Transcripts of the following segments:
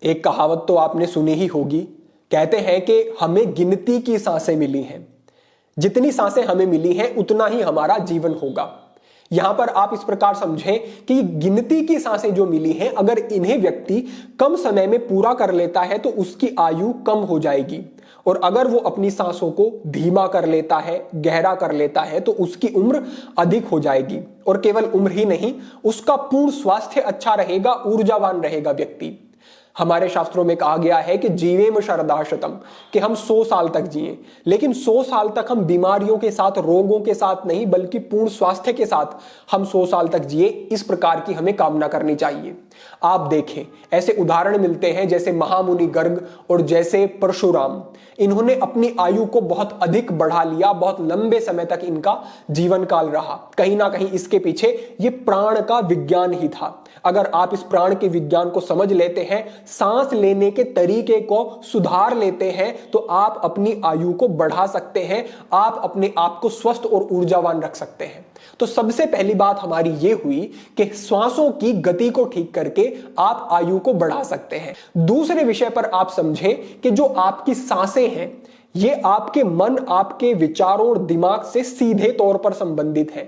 एक कहावत तो आपने सुनी ही होगी, कहते हैं कि हमें गिनती की सांसें मिली हैं, जितनी सांसें हमें मिली हैं उतना ही हमारा जीवन होगा। यहां पर आप इस प्रकार समझें कि गिनती की सांसें जो मिली हैं, अगर इन्हें व्यक्ति कम समय में पूरा कर लेता है तो उसकी आयु कम हो जाएगी, और अगर वो अपनी सांसों को धीमा कर लेता है, गहरा कर लेता है, तो उसकी उम्र अधिक हो जाएगी। और केवल उम्र ही नहीं, उसका पूर्ण स्वास्थ्य अच्छा रहेगा, ऊर्जावान रहेगा व्यक्ति। हमारे शास्त्रों में कहा गया है कि जीवेम शरदाशतम, कि हम 100 साल तक जिए, लेकिन 100 साल तक हम बीमारियों के साथ, रोगों के साथ नहीं, बल्कि पूर्ण स्वास्थ्य के साथ हम 100 साल तक जिए, इस प्रकार की हमें कामना करनी चाहिए। आप देखें, ऐसे उदाहरण मिलते हैं जैसे महामुनि गर्ग और जैसे परशुराम। इन्होंने अपनी आयु को बहुत अधिक बढ़ा लिया, बहुत लंबे समय तक इनका जीवन काल रहा। कहीं ना कहीं इसके पीछे ये प्राण का विज्ञान ही था। अगर आप इस प्राण के विज्ञान को समझ लेते हैं, सांस लेने के तरीके को सुधार लेते हैं, तो आप अपनी आयु को बढ़ा सकते हैं, आप अपने आप को स्वस्थ और ऊर्जावान रख सकते हैं। तो सबसे पहली बात हमारी यह हुई कि श्वासों की गति को ठीक करके आप आयु को बढ़ा सकते हैं। दूसरे विषय पर आप समझें कि जो आपकी सांसें हैं, ये आपके मन, आपके विचारों और दिमाग से सीधे तौर पर संबंधित है।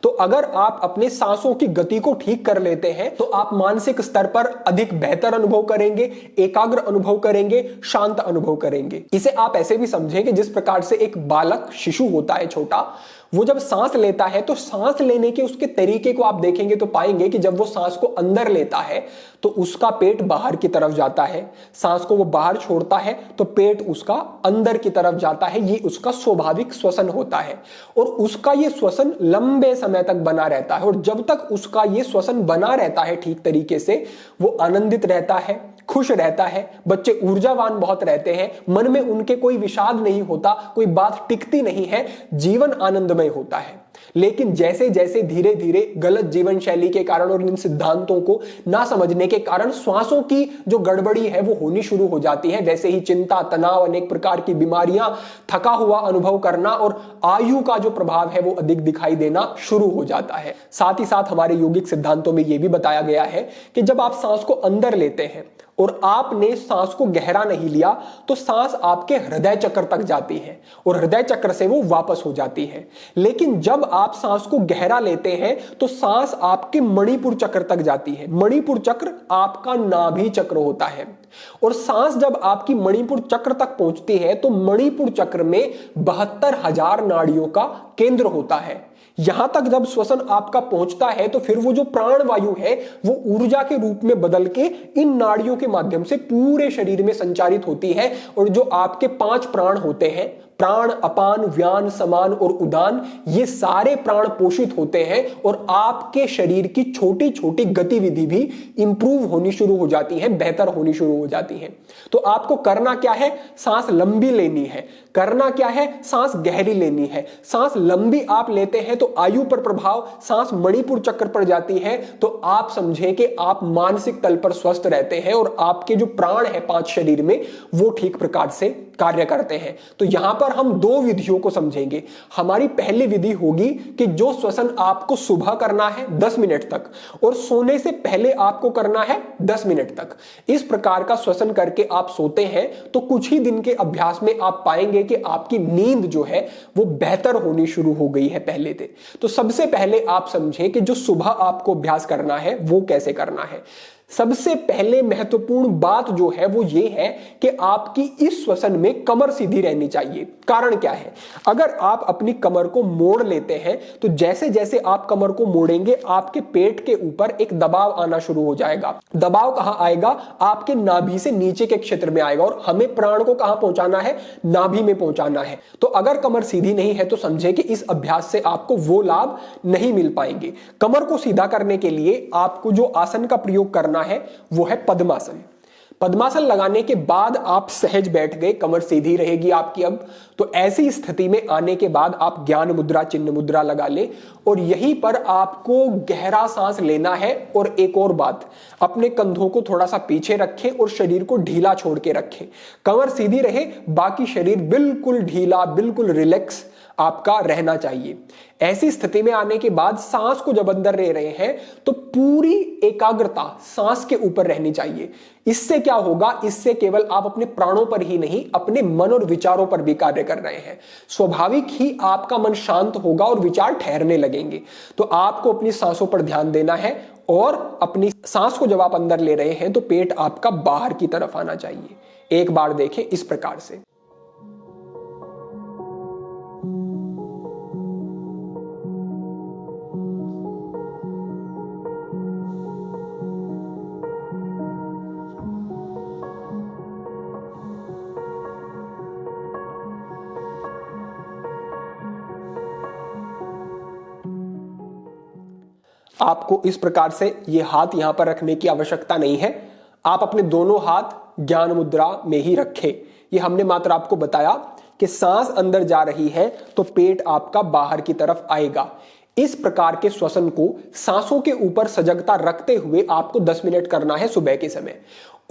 तो अगर आप अपने सांसों की गति को ठीक कर लेते हैं, तो आप मानसिक स्तर पर अधिक बेहतर अनुभव करेंगे, एकाग्र अनुभव करेंगे, शांत अनुभव करेंगे। इसे आप ऐसे भी समझें कि जिस प्रकार से एक बालक, शिशु होता है छोटा, वो जब सांस लेता है तो सांस लेने के उसके तरीके को आप देखेंगे तो पाएंगे कि जब वो सांस को अंदर लेता है तो उसका पेट बाहर की तरफ जाता है, सांस को वो बाहर छोड़ता है तो पेट उसका अंदर की तरफ जाता है। ये उसका स्वाभाविक श्वसन होता है, और उसका ये श्वसन लंबे समय तक बना रहता है। और जब तक उसका ये श्वसन बना रहता है ठीक तरीके से, वो आनंदित रहता है, खुश रहता है, बच्चे ऊर्जावान बहुत रहते हैं, मन में उनके कोई विषाद नहीं होता, कोई बात टिकती नहीं है, जीवन आनंदमय होता है। लेकिन जैसे जैसे धीरे धीरे गलत जीवन शैली के कारण और इन सिद्धांतों को ना समझने के कारण श्वासों की जो गड़बड़ी है वो होनी शुरू हो जाती है, वैसे ही चिंता, तनाव, अनेक प्रकार की बीमारियां, थका हुआ अनुभव करना और आयु का जो प्रभाव है वो अधिक दिखाई देना शुरू हो जाता है। साथ ही साथ हमारे योगिक सिद्धांतों में यह भी बताया गया है कि जब आप सांस को अंदर लेते हैं और आपने सांस को गहरा नहीं लिया, तो सांस आपके हृदय चक्र तक जाती है और हृदय चक्र से वो वापस हो जाती है। लेकिन जब आप सांस को गहरा लेते हैं तो सांस आपके मणिपुर चक्र तक जाती है। मणिपुर चक्र आपका नाभि चक्र होता है, और सांस जब आपकी मणिपुर चक्र तक पहुंचती है तो मणिपुर चक्र में 72,000 नाड़ियों का केंद्र होता है। यहां तक जब श्वसन आपका पहुंचता है तो फिर वो जो प्राण वायु है वो ऊर्जा के रूप में बदल के इन नाड़ियों के माध्यम से पूरे शरीर में संचारित होती है। और जो आपके 5 प्राण होते हैं, प्राण, अपान, व्यान, समान और उदान, ये सारे प्राण पोषित होते हैं और आपके शरीर की छोटी छोटी गतिविधि भी इंप्रूव होनी शुरू हो जाती है, बेहतर होनी शुरू हो जाती है। तो आपको करना क्या है? सांस लंबी लेनी है। करना क्या है? सांस गहरी लेनी है। सांस लंबी आप लेते हैं तो आयु पर प्रभाव, सांस मणिपुर चक्र पर जाती है तो आप समझें कि आप मानसिक तल पर स्वस्थ रहते हैं और आपके जो प्राण है 5 शरीर में वो ठीक प्रकार से कार्य करते हैं। तो यहां पर हम 2 विधियों को समझेंगे। हमारी पहली विधि होगी कि जो श्वसन आपको सुबह करना है 10 मिनट तक और सोने से पहले आपको करना है 10 मिनट तक। इस प्रकार का श्वसन करके आप सोते हैं तो कुछ ही दिन के अभ्यास में आप पाएंगे कि आपकी नींद जो है वो बेहतर होनी शुरू हो गई है पहले से। तो सबसे पहले आप समझें कि जो सुबह आपको अभ्यास करना है वो कैसे करना है। सबसे पहले महत्वपूर्ण बात जो है वो ये है कि आपकी इस श्वसन में कमर सीधी रहनी चाहिए। कारण क्या है? अगर आप अपनी कमर को मोड़ लेते हैं तो जैसे जैसे आप कमर को मोड़ेंगे आपके पेट के ऊपर एक दबाव आना शुरू हो जाएगा। दबाव कहां आएगा? आपके नाभि से नीचे के क्षेत्र में आएगा, और हमें प्राण को कहां पहुंचाना है? नाभि में पहुंचाना है। तो अगर कमर सीधी नहीं है तो समझे कि इस अभ्यास से आपको वो लाभ नहीं मिल पाएंगे। कमर को सीधा करने के लिए आपको जो आसन का प्रयोग करना है वो है पद्मासन। पद्मासन लगाने के बाद आप सहज बैठ गए, कमर सीधी रहेगी आपकी। अब तो ऐसी स्थिति में आने के बाद आप ज्ञान मुद्रा, चिन्ह मुद्रा लगा ले, और यहीं पर आपको गहरा सांस लेना है। और एक और बात, अपने कंधों को थोड़ा सा पीछे रखें और शरीर को ढीला छोड़ के रखें। कमर सीधी रहे, बाकी शरीर बिल्कुल ढीला, बिल्कुल रिलैक्स। आपका रहना चाहिए। ऐसी स्थिति में आने के बाद सांस को जब अंदर ले रहे हैं तो पूरी एकाग्रता सांस के ऊपर रहनी चाहिए। इससे क्या होगा, इससे केवल आप अपने प्राणों पर ही नहीं अपने मन और विचारों पर भी कार्य कर रहे हैं। स्वाभाविक ही आपका मन शांत होगा और विचार ठहरने लगेंगे। तो आपको अपनी सांसों पर ध्यान देना है और अपनी सांस को जब आप अंदर ले रहे हैं तो पेट आपका बाहर की तरफ आना चाहिए। एक बार देखें इस प्रकार से। आपको इस प्रकार से ये हाथ यहां पर रखने की आवश्यकता नहीं है। आप अपने दोनों हाथ ज्ञान मुद्रा में ही रखें। ये हमने मात्र आपको बताया कि सांस अंदर जा रही है तो पेट आपका बाहर की तरफ आएगा। इस प्रकार के श्वसन को सांसों के ऊपर सजगता रखते हुए आपको 10 मिनट करना है सुबह के समय।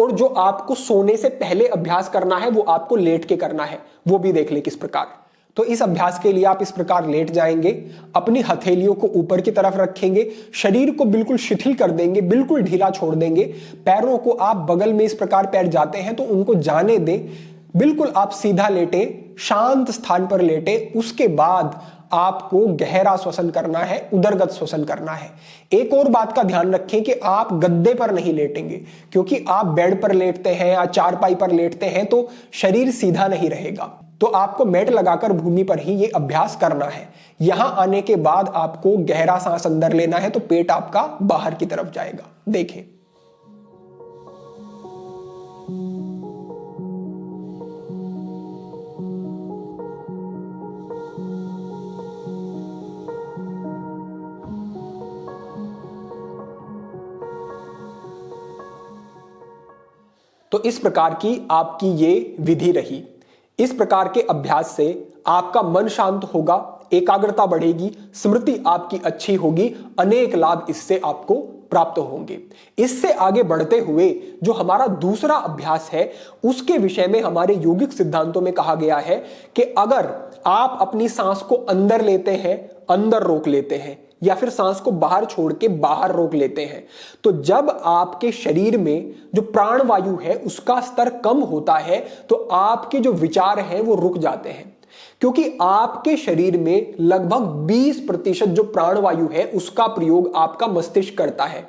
और जो आपको सोने से पहले अभ्यास करना है वो आपको लेट के करना है, वो भी देख ले किस प्रकार। तो इस अभ्यास के लिए आप इस प्रकार लेट जाएंगे, अपनी हथेलियों को ऊपर की तरफ रखेंगे, शरीर को बिल्कुल शिथिल कर देंगे, बिल्कुल ढीला छोड़ देंगे। पैरों को आप बगल में इस प्रकार पैर जाते हैं तो उनको जाने दें। बिल्कुल आप सीधा लेटे, शांत स्थान पर लेटे। उसके बाद आपको गहरा श्वसन करना है, उदरगत श्वसन करना है। एक और बात का ध्यान रखें कि आप गद्दे पर नहीं लेटेंगे, क्योंकि आप बेड पर लेटते हैं या चारपाई पर लेटते हैं तो शरीर सीधा नहीं रहेगा। तो आपको मैट लगाकर भूमि पर ही ये अभ्यास करना है। यहां आने के बाद आपको गहरा सांस अंदर लेना है तो पेट आपका बाहर की तरफ जाएगा। देखें। तो इस प्रकार की आपकी ये विधि रही। इस प्रकार के अभ्यास से आपका मन शांत होगा, एकाग्रता बढ़ेगी, स्मृति आपकी अच्छी होगी, अनेक लाभ इससे आपको प्राप्त होंगे। इससे आगे बढ़ते हुए जो हमारा दूसरा अभ्यास है उसके विषय में हमारे योगिक सिद्धांतों में कहा गया है कि अगर आप अपनी सांस को अंदर लेते हैं, अंदर रोक लेते हैं, या फिर सांस को बाहर छोड़ के बाहर रोक लेते हैं, तो जब आपके शरीर में जो प्राण वायु है उसका स्तर कम होता है तो आपके जो विचार हैं वो रुक जाते हैं। क्योंकि आपके शरीर में लगभग 20% जो प्राण वायु है उसका प्रयोग आपका मस्तिष्क करता है।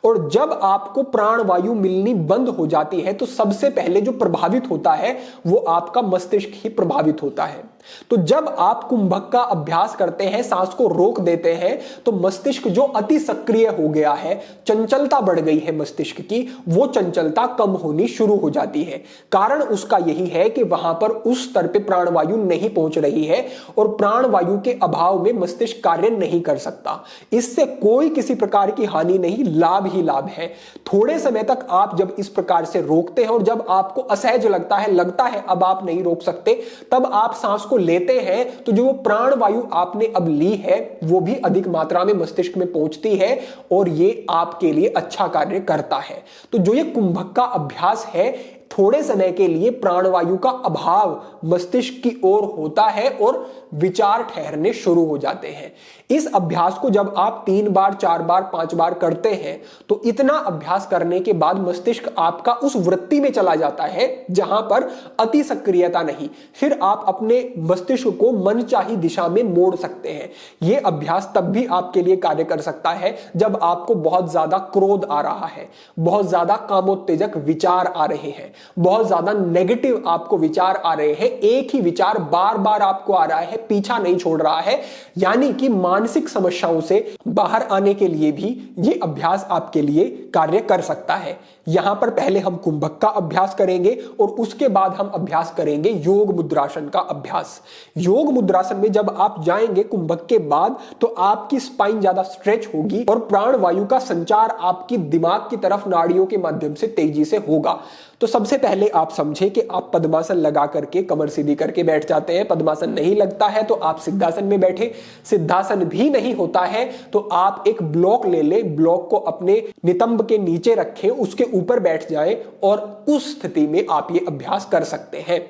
और जब आपको प्राण वायु मिलनी बंद हो जाती है तो सबसे पहले जो प्रभावित होता है वो आपका मस्तिष्क ही प्रभावित होता है। तो जब आप कुंभक का अभ्यास करते हैं, सांस को रोक देते हैं, तो मस्तिष्क जो अति सक्रिय हो गया है, चंचलता बढ़ गई है मस्तिष्क की, वो चंचलता कम होनी शुरू हो जाती है। कारण उसका यही है कि वहां पर उस स्तर पे प्राणवायु नहीं पहुंच रही है और प्राणवायु के अभाव में मस्तिष्क कार्य नहीं कर सकता। इससे कोई किसी प्रकार की हानि नहीं, लाभ ही लाभ है। थोड़े समय तक आप जब इस प्रकार से रोकते हैं और जब आपको असहज लगता है अब आप नहीं रोक सकते, तब आप सांस को लेते हैं तो जो प्राण वायु आपने अब ली है वो भी अधिक मात्रा में मस्तिष्क में पहुंचती है और ये आपके लिए अच्छा कार्य करता है। तो जो ये कुंभक का अभ्यास है, थोड़े समय के लिए प्राणवायु का अभाव मस्तिष्क की ओर होता है और विचार ठहरने शुरू हो जाते हैं। इस अभ्यास को जब आप 3 बार 4 बार 5 बार करते हैं तो इतना अभ्यास करने के बाद मस्तिष्क आपका उस वृत्ति में चला जाता है जहां पर अति सक्रियता नहीं। फिर आप अपने मस्तिष्क को मनचाही दिशा में मोड़ सकते हैं। यह अभ्यास तब भी आपके लिए कार्य कर सकता है जब आपको बहुत ज्यादा क्रोध आ रहा है, बहुत ज्यादा कामोत्तेजक विचार आ रहे हैं, बहुत ज्यादा नेगेटिव आपको विचार आ रहे हैं, एक ही विचार बार बार आपको आ रहा है, पीछा नहीं छोड़ रहा है। यानी कि मानसिक समस्याओं से बाहर आने के लिए भी यह अभ्यास आपके लिए कार्य कर सकता है। यहां पर पहले हम कुंभक का अभ्यास करेंगे और उसके बाद हम अभ्यास करेंगे योग मुद्रासन का अभ्यास। योग मुद्रासन में जब आप जाएंगे कुंभक के बाद तो आपकी स्पाइन ज्यादा स्ट्रेच होगी और प्राण वायु का संचार आपकी दिमाग की तरफ नाड़ियों के माध्यम से तेजी से होगा। तो सबसे पहले आप समझे कि आप पद्मासन लगा करके कमर सीधी करके बैठ जाते हैं। पद्मासन नहीं लगता है तो आप सिद्धासन में बैठे। सिद्धासन भी नहीं होता है तो आप एक ब्लॉक ले ले, ब्लॉक को अपने नितंब के नीचे रखें, उसके ऊपर बैठ जाएं और उस स्थिति में आप ये अभ्यास कर सकते हैं।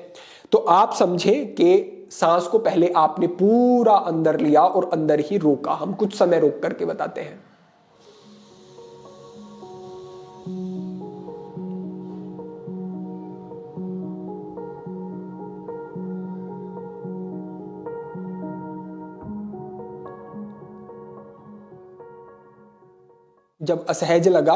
तो आप समझे कि सांस को पहले आपने पूरा अंदर लिया और अंदर ही रोका। हम कुछ समय रोक करके बताते हैं। जब असहज लगा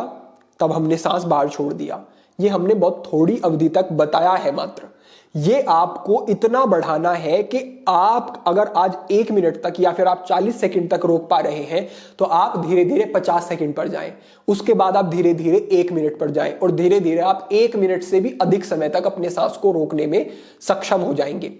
तब हमने सांस बाहर छोड़ दिया। ये हमने बहुत थोड़ी अवधि तक बताया है मात्र। ये आपको इतना बढ़ाना है कि आप अगर आज 1 मिनट तक या फिर आप 40 सेकंड तक रोक पा रहे हैं तो आप धीरे धीरे 50 सेकंड पर जाएं। उसके बाद आप धीरे धीरे 1 मिनट पर जाएं और धीरे धीरे आप 1 मिनट से भी अधिक समय तक अपने सांस को रोकने में सक्षम हो जाएंगे।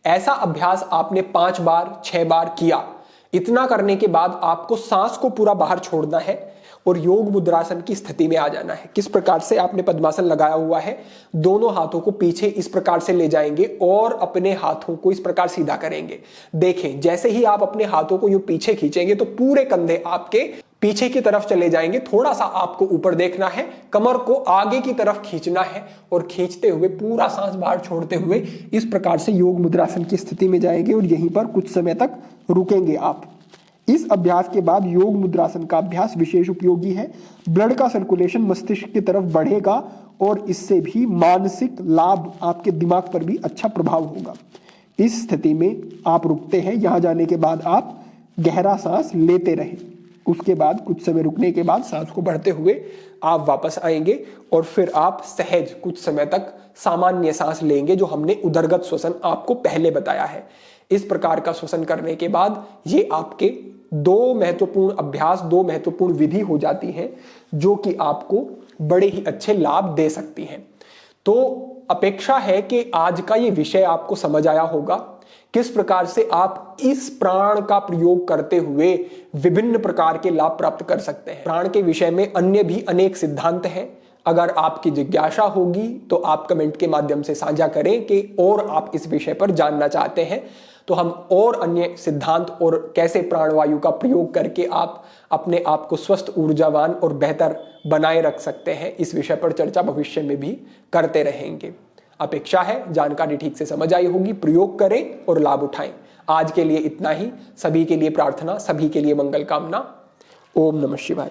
ऐसा अभ्यास आपने 5 बार 6 बार किया। इतना करने के बाद आपको सांस को पूरा बाहर छोड़ना है और योग मुद्रासन की स्थिति में आ जाना है। किस प्रकार से? आपने पद्मासन लगाया हुआ है, दोनों हाथों को पीछे इस प्रकार से ले जाएंगे और अपने हाथों को इस प्रकार सीधा करेंगे। देखें, जैसे ही आप अपने हाथों को यूं पीछे खींचेंगे तो पूरे कंधे आपके पीछे की तरफ चले जाएंगे। थोड़ा सा आपको ऊपर देखना है, कमर को आगे की तरफ खींचना है और खींचते हुए पूरा सांस बाहर छोड़ते हुए इस प्रकार से योग मुद्रासन की स्थिति में जाएंगे और यहीं पर कुछ समय तक रुकेंगे आप। इस अभ्यास के बाद योग मुद्रासन का अभ्यास विशेष उपयोगी है। ब्लड का सर्कुलेशन मस्तिष्क की तरफ बढ़ेगा और इससे भी मानसिक लाभ, आपके दिमाग पर भी अच्छा प्रभाव होगा। इस स्थिति में आप रुकते हैं। यहां जाने के बाद आप गहरा सांस लेते रहें। उसके बाद कुछ समय रुकने के बाद सांस को बढ़ते हुए आप वापस आएंगे और फिर आप सहज कुछ समय तक सामान्य सांस लेंगे, जो हमने उदरगत श्वसन आपको पहले बताया है। इस प्रकार का श्वसन करने के बाद ये आपके 2 महत्वपूर्ण अभ्यास, 2 महत्वपूर्ण विधि हो जाती है जो कि आपको बड़े ही अच्छे लाभ दे सकती हैं। तो अपेक्षा है कि आज का ये विषय आपको समझ आया होगा, किस प्रकार से आप इस प्राण का प्रयोग करते हुए विभिन्न प्रकार के लाभ प्राप्त कर सकते हैं। प्राण के विषय में अन्य भी अनेक सिद्धांत हैं। अगर आपकी जिज्ञासा होगी तो आप कमेंट के माध्यम से साझा करें कि और आप इस विषय पर जानना चाहते हैं, तो हम और अन्य सिद्धांत और कैसे प्राणवायु का प्रयोग करके आप अपने आप को स्वस्थ, ऊर्जावान और बेहतर बनाए रख सकते हैं, इस विषय पर चर्चा भविष्य में भी करते रहेंगे। अपेक्षा है जानकारी ठीक से समझ आई होगी। प्रयोग करें और लाभ उठाएं। आज के लिए इतना ही। सभी के लिए प्रार्थना, सभी के लिए मंगल कामना। ओम नमः शिवाय।